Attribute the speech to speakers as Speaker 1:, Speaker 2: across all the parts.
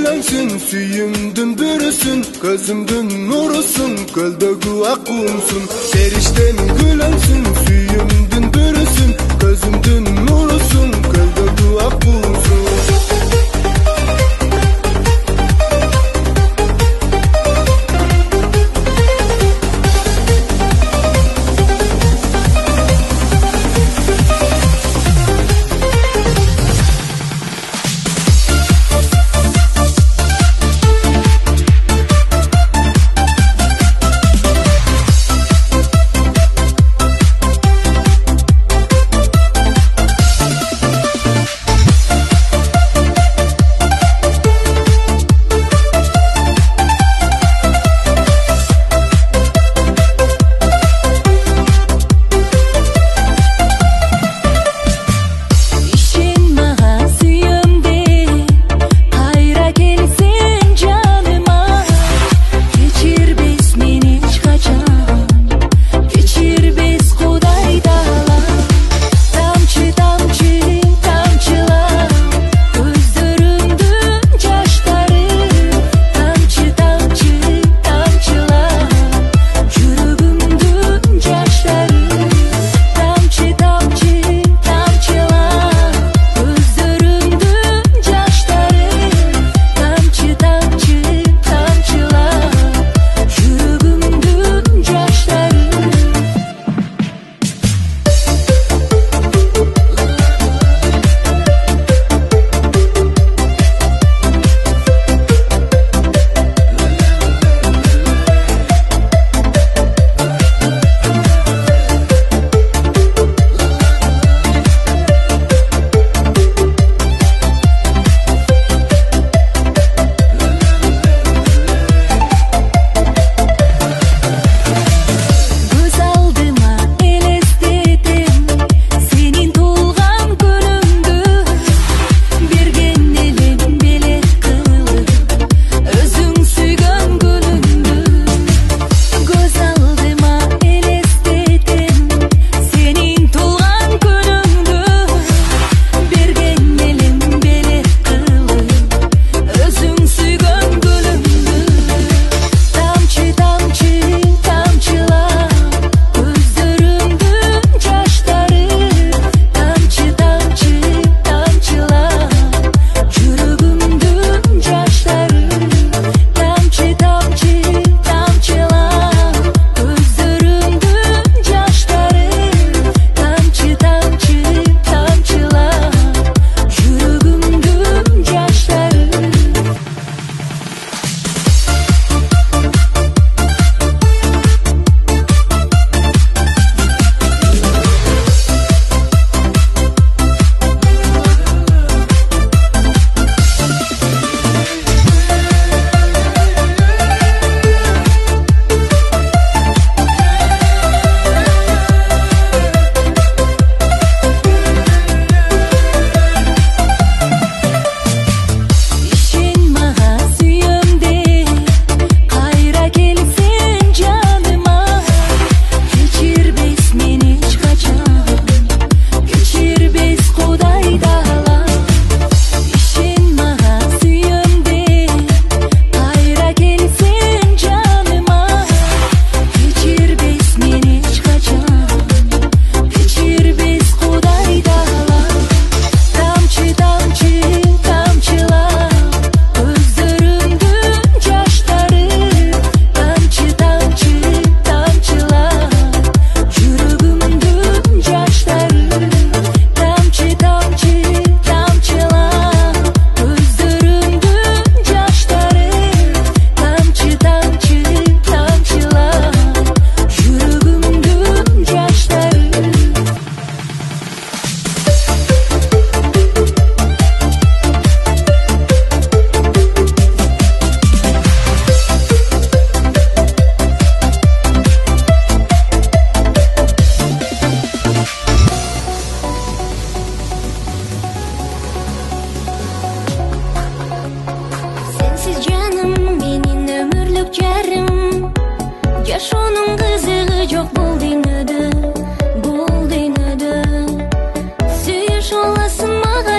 Speaker 1: gülensün, süyümdün bürüsün, gözümdün nurusun, göldögü akkumsun. Perişten gülensün, süyümdün bürüsün, gözümdün nurusun, göldögü akkumsun.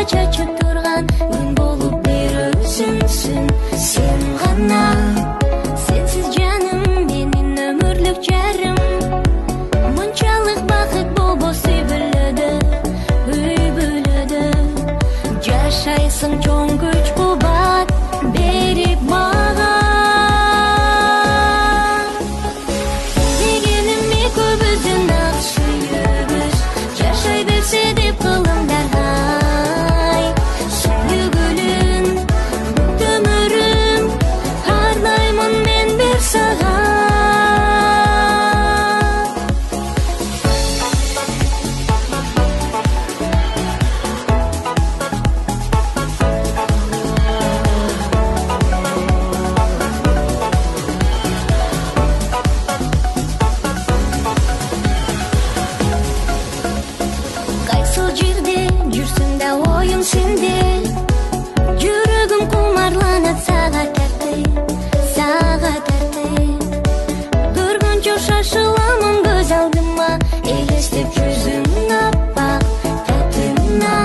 Speaker 2: Çaçıp durgan gün bolup bir özünsün. Sen gana, sensiz canım menin ömürlük jarım. Munchalık bakıt bobo seviledi, büyüledi. Yaşaysın çoğun güç kubat berip mağa. Degenimi köbüzün akşıyıbız, yaşay berse dep kılımlar hay. Süygülün ömürüm, harlayman men bir sağa. Kaysul jirde жүрсүң да oyun sende. Yürügüm kumarlanıp sağa terti, sağa terti. Görgünce şaşılamam göz aldıma, elestip yüzün appak tatına.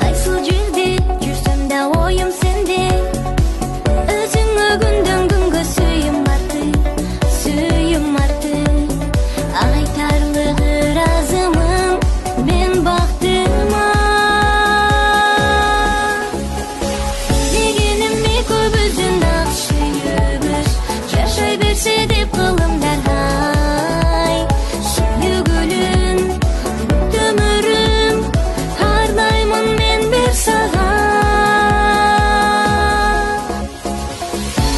Speaker 2: Kaysul jirde жүрсүң да oyun sende. Özüңө gündөн күнгө сүйүм арты. Айтарлыгы разымын мен бактыма. Дегеними көбүзүн акшыйбыз, жашай берсе деп кылымдар хай. Сүйгүлүн өмүрүм, харлаймын мен бир сага.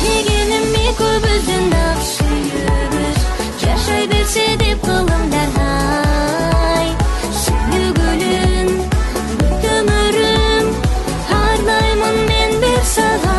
Speaker 2: Дегеними көбүзүн акшыйбыз, жашай берсе деп кылымдар хай. Сүйгүлүн өмүрүм, харлаймын мен бир сага.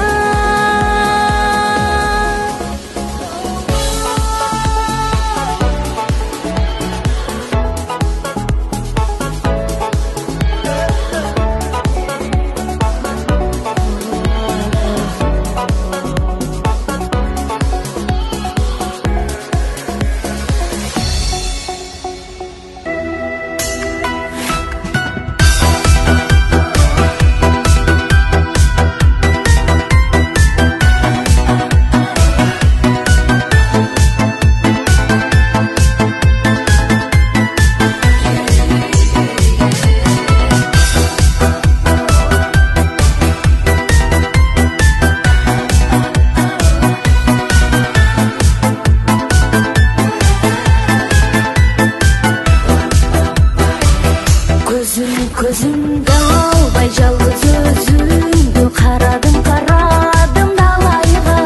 Speaker 2: Көзүмдө албай жалгыз өзүмдү карадым далайга.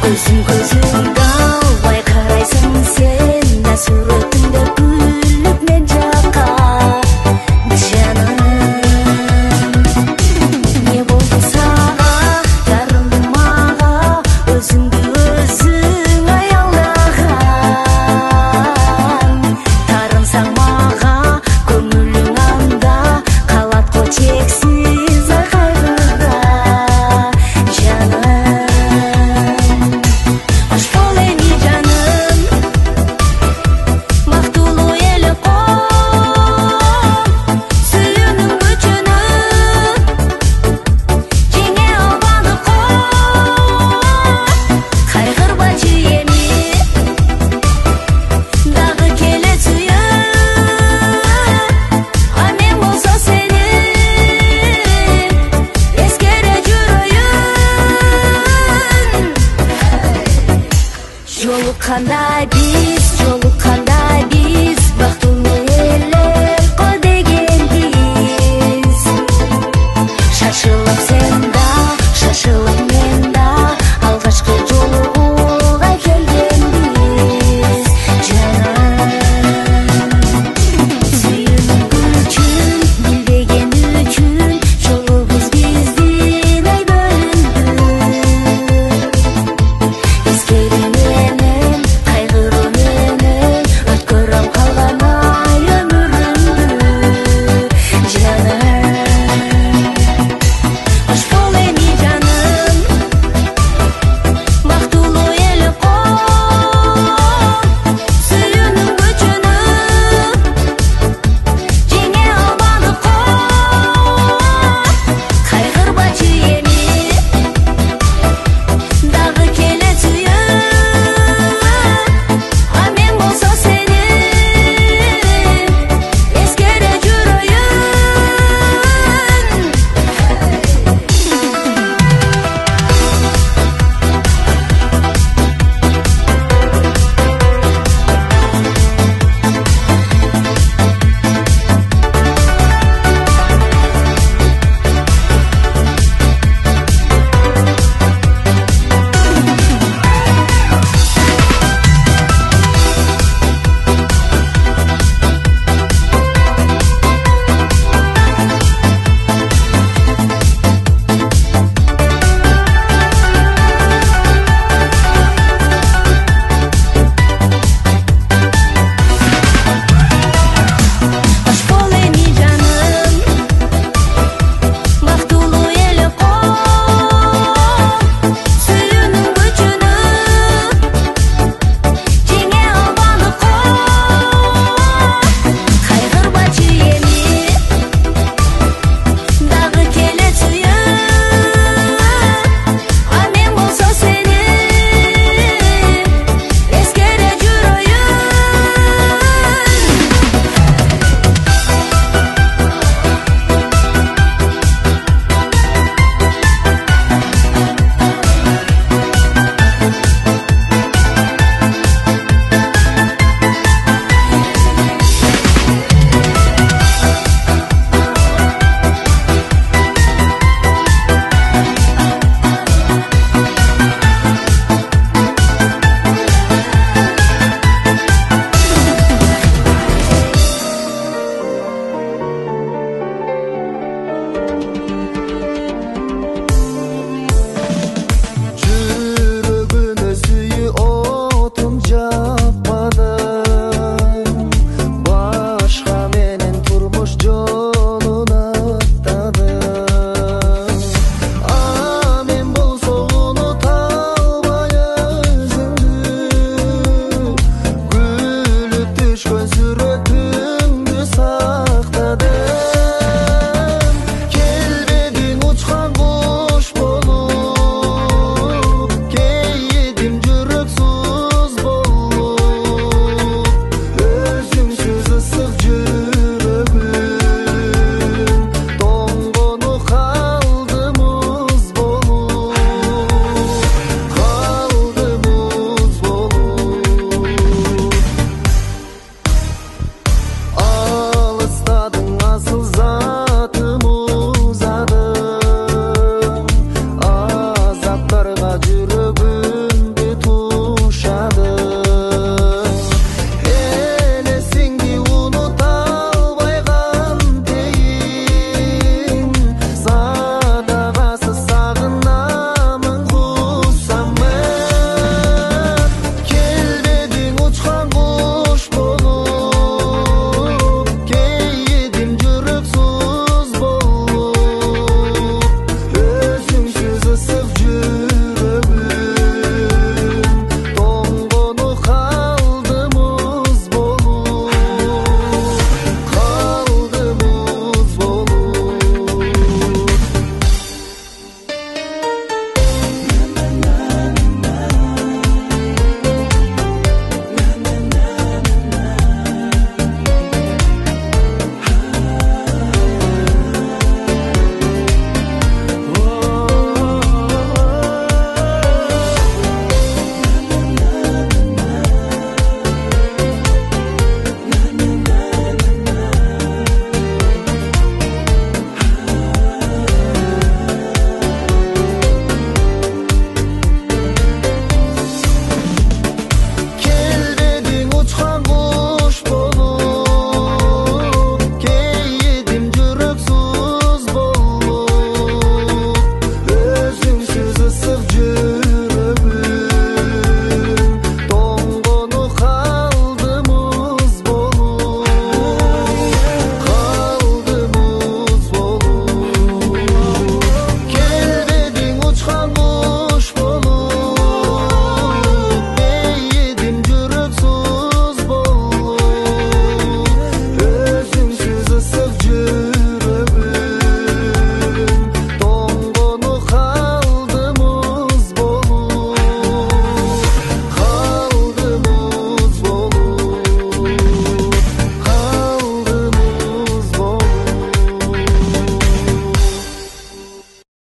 Speaker 2: Көзүмдө албай карайсың сен да сүрөтүңдө күлүп мен жакка. Жаным, не болду сага, жарымдым мага, өзүңдү өзүң аялдаган. Тарымсаң мага, көңүлүң анда калат го чексиз кайгыга. Жаным, кош бол эми жаным, бактылуу эле кол. Сүйүүнүң күчүнө жеңе албады кол. Кайгырбачы эми, дагы келе сүйүп. А мен болсо сени эскере жүрөйүн. Жолукканда биз бактылуу эле ко дегенбиз. Шашылып сен да, шашылып